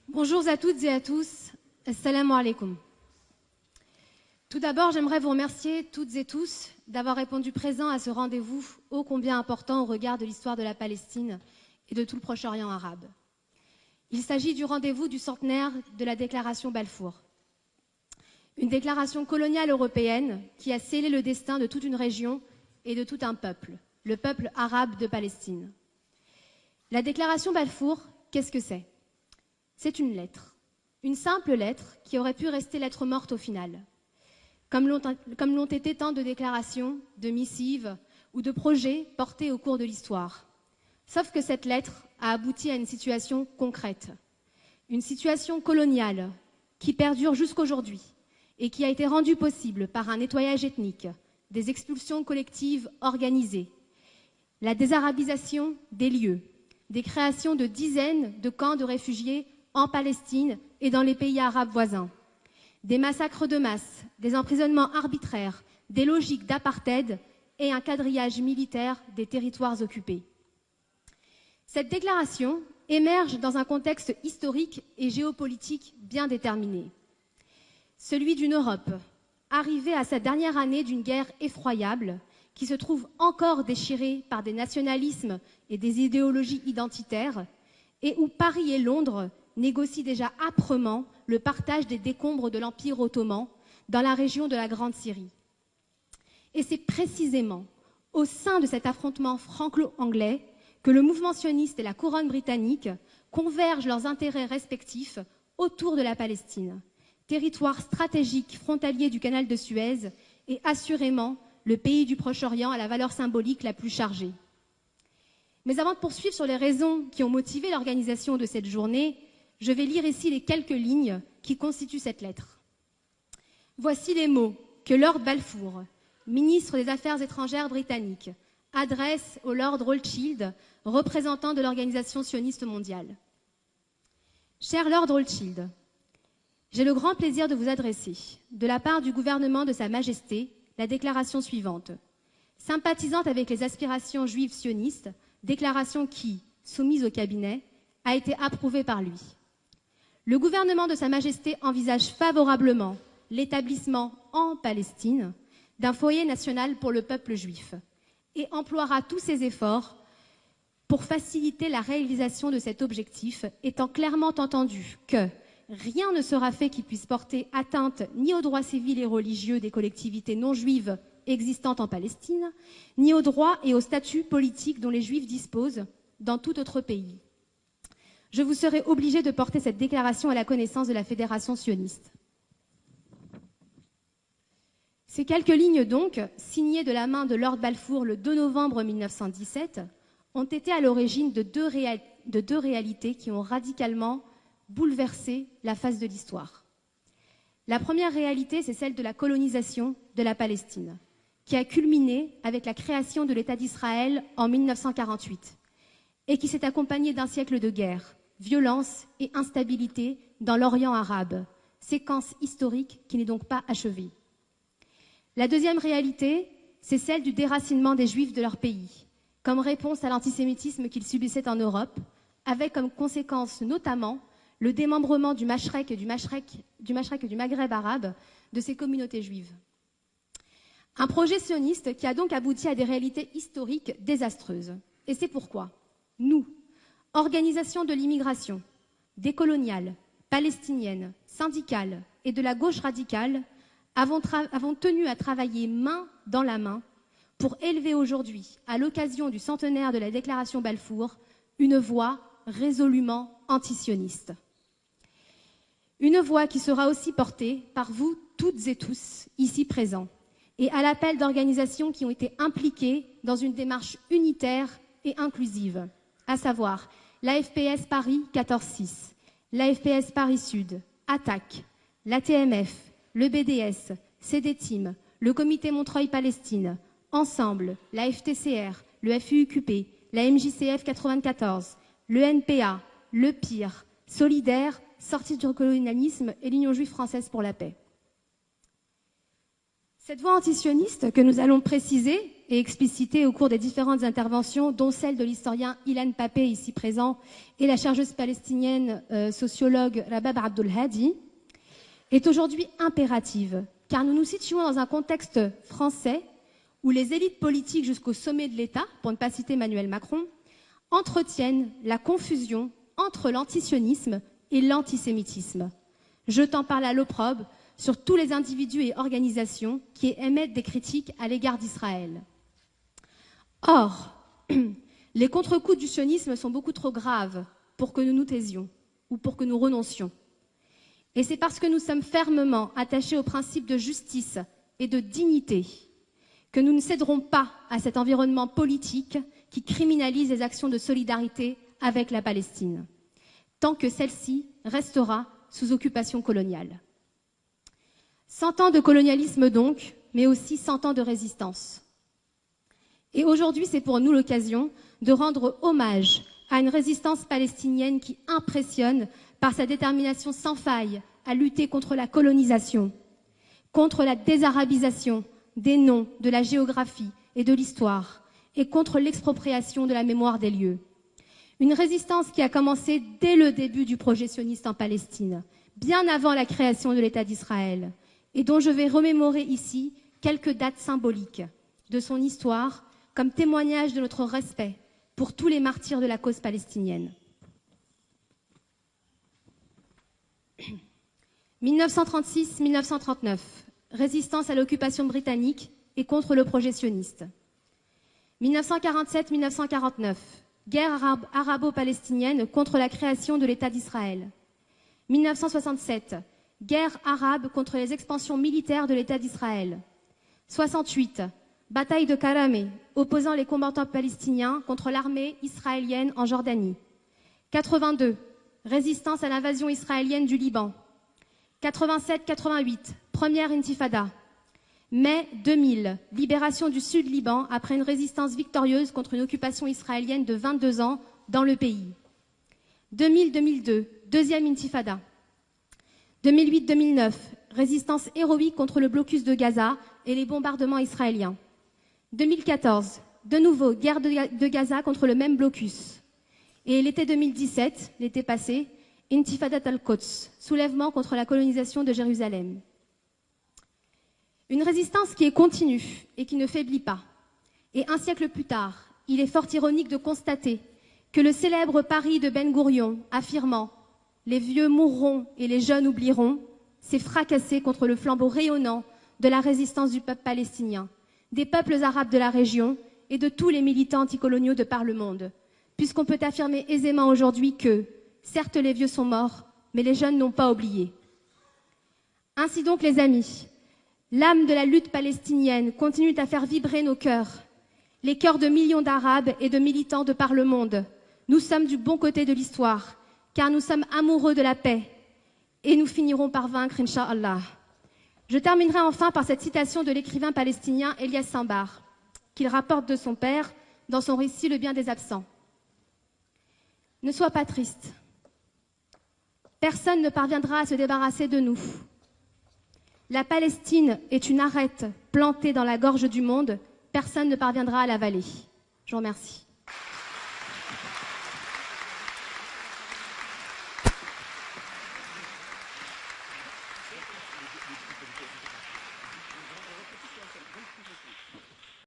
Bonjour à toutes et à tous. Assalamu alaikum. Tout d'abord, j'aimerais vous remercier toutes et tous d'avoir répondu présent à ce rendez-vous ô combien important au regard de l'histoire de la Palestine et de tout le Proche-Orient arabe. Il s'agit du rendez-vous du centenaire de la déclaration Balfour. Une déclaration coloniale européenne qui a scellé le destin de toute une région et de tout un peuple, le peuple arabe de Palestine. La déclaration Balfour, qu'est-ce que c'est ? C'est une lettre, une simple lettre qui aurait pu rester lettre morte au final, comme l'ont été tant de déclarations, de missives ou de projets portés au cours de l'histoire. Sauf que cette lettre a abouti à une situation concrète, une situation coloniale qui perdure jusqu'aujourd'hui et qui a été rendue possible par un nettoyage ethnique, des expulsions collectives organisées, la désarabisation des lieux, des créations de dizaines de camps de réfugiés en Palestine et dans les pays arabes voisins, des massacres de masse, des emprisonnements arbitraires, des logiques d'apartheid et un quadrillage militaire des territoires occupés. Cette déclaration émerge dans un contexte historique et géopolitique bien déterminé. Celui d'une Europe arrivée à sa dernière année d'une guerre effroyable qui se trouve encore déchirée par des nationalismes et des idéologies identitaires et où Paris et Londres négocient déjà âprement le partage des décombres de l'Empire ottoman dans la région de la Grande Syrie. Et c'est précisément au sein de cet affrontement franco-anglais que le mouvement sioniste et la couronne britannique convergent leurs intérêts respectifs autour de la Palestine, territoire stratégique frontalier du canal de Suez et assurément le pays du Proche-Orient à la valeur symbolique la plus chargée. Mais avant de poursuivre sur les raisons qui ont motivé l'organisation de cette journée, je vais lire ici les quelques lignes qui constituent cette lettre. Voici les mots que Lord Balfour, ministre des Affaires étrangères britannique, adresse au Lord Rothschild, représentant de l'Organisation sioniste mondiale. Cher Lord Rothschild, j'ai le grand plaisir de vous adresser, de la part du gouvernement de Sa Majesté, la déclaration suivante. Sympathisante avec les aspirations juives sionistes, déclaration qui, soumise au cabinet, a été approuvée par lui. Le gouvernement de Sa Majesté envisage favorablement l'établissement en Palestine d'un foyer national pour le peuple juif et emploiera tous ses efforts pour faciliter la réalisation de cet objectif, étant clairement entendu que rien ne sera fait qui puisse porter atteinte ni aux droits civils et religieux des collectivités non juives existantes en Palestine, ni aux droits et au statut politique dont les Juifs disposent dans tout autre pays. Je vous serai obligé de porter cette déclaration à la connaissance de la Fédération sioniste. Ces quelques lignes donc, signées de la main de Lord Balfour le 2 novembre 1917, ont été à l'origine de deux réalités qui ont radicalement bouleversé la face de l'histoire. La première réalité, c'est celle de la colonisation de la Palestine, qui a culminé avec la création de l'État d'Israël en 1948 et qui s'est accompagnée d'un siècle de guerre, violence et instabilité dans l'Orient arabe, séquence historique qui n'est donc pas achevée. La deuxième réalité, c'est celle du déracinement des Juifs de leur pays, comme réponse à l'antisémitisme qu'ils subissaient en Europe, avec comme conséquence notamment le démembrement du Mashrek et du Maghreb arabe de ces communautés juives. Un projet sioniste qui a donc abouti à des réalités historiques désastreuses. Et c'est pourquoi nous, organisations de l'immigration, décoloniales, palestiniennes, syndicales et de la gauche radicale, avons tenu à travailler main dans la main pour élever aujourd'hui, à l'occasion du centenaire de la déclaration Balfour, une voix résolument antisioniste. Une voix qui sera aussi portée par vous toutes et tous ici présents et à l'appel d'organisations qui ont été impliquées dans une démarche unitaire et inclusive, à savoir l'AFPS Paris 14-6, l'AFPS Paris Sud, ATTAC, l'ATMF, le BDS, CDTIM, le Comité Montreuil-Palestine, Ensemble, la FTCR, le FUQP, la MJCF 94, le NPA, le PIR, Solidaire, Sortie du colonialisme et l'Union juive française pour la paix. Cette voix antisioniste que nous allons préciser et explicité au cours des différentes interventions, dont celle de l'historien Ilan Pappé, ici présent, et la chercheuse palestinienne sociologue Rabab Abdul Hadi, est aujourd'hui impérative, car nous nous situons dans un contexte français où les élites politiques jusqu'au sommet de l'État, pour ne pas citer Emmanuel Macron, entretiennent la confusion entre l'antisionisme et l'antisémitisme, jetant par là l'opprobre sur tous les individus et organisations qui émettent des critiques à l'égard d'Israël. Or, les contre-coups du sionisme sont beaucoup trop graves pour que nous nous taisions ou pour que nous renoncions. Et c'est parce que nous sommes fermement attachés aux principes de justice et de dignité que nous ne céderons pas à cet environnement politique qui criminalise les actions de solidarité avec la Palestine, tant que celle-ci restera sous occupation coloniale. 100 ans de colonialisme donc, mais aussi 100 ans de résistance. Et aujourd'hui, c'est pour nous l'occasion de rendre hommage à une résistance palestinienne qui impressionne par sa détermination sans faille à lutter contre la colonisation, contre la désarabisation des noms, de la géographie et de l'histoire, et contre l'expropriation de la mémoire des lieux. Une résistance qui a commencé dès le début du projet sioniste en Palestine, bien avant la création de l'État d'Israël, et dont je vais remémorer ici quelques dates symboliques de son histoire comme témoignage de notre respect pour tous les martyrs de la cause palestinienne. 1936-1939, résistance à l'occupation britannique et contre le projet sioniste. 1947-1949, guerre arabo-palestinienne contre la création de l'État d'Israël. 1967, guerre arabe contre les expansions militaires de l'État d'Israël. 68, bataille de Karameh, opposant les combattants palestiniens contre l'armée israélienne en Jordanie. 82, résistance à l'invasion israélienne du Liban. 87-88, première intifada. Mai 2000, libération du Sud-Liban après une résistance victorieuse contre une occupation israélienne de 22 ans dans le pays. 2000-2002, deuxième intifada. 2008-2009, résistance héroïque contre le blocus de Gaza et les bombardements israéliens. 2014, de nouveau, guerre de Gaza contre le même blocus. Et l'été 2017, l'été passé, Intifada al-Quds, soulèvement contre la colonisation de Jérusalem. Une résistance qui est continue et qui ne faiblit pas. Et un siècle plus tard, il est fort ironique de constater que le célèbre pari de Ben Gourion, affirmant « Les vieux mourront et les jeunes oublieront », s'est fracassé contre le flambeau rayonnant de la résistance du peuple palestinien, des peuples arabes de la région et de tous les militants anticoloniaux de par le monde, puisqu'on peut affirmer aisément aujourd'hui que, certes les vieux sont morts, mais les jeunes n'ont pas oublié. Ainsi donc, les amis, l'âme de la lutte palestinienne continue à faire vibrer nos cœurs, les cœurs de millions d'Arabes et de militants de par le monde. Nous sommes du bon côté de l'histoire, car nous sommes amoureux de la paix, et nous finirons par vaincre, Inch'Allah. Je terminerai enfin par cette citation de l'écrivain palestinien Elias Sambar, qu'il rapporte de son père dans son récit Le bien des absents. Ne sois pas triste. Personne ne parviendra à se débarrasser de nous. La Palestine est une arête plantée dans la gorge du monde. Personne ne parviendra à l'avaler. Je vous remercie.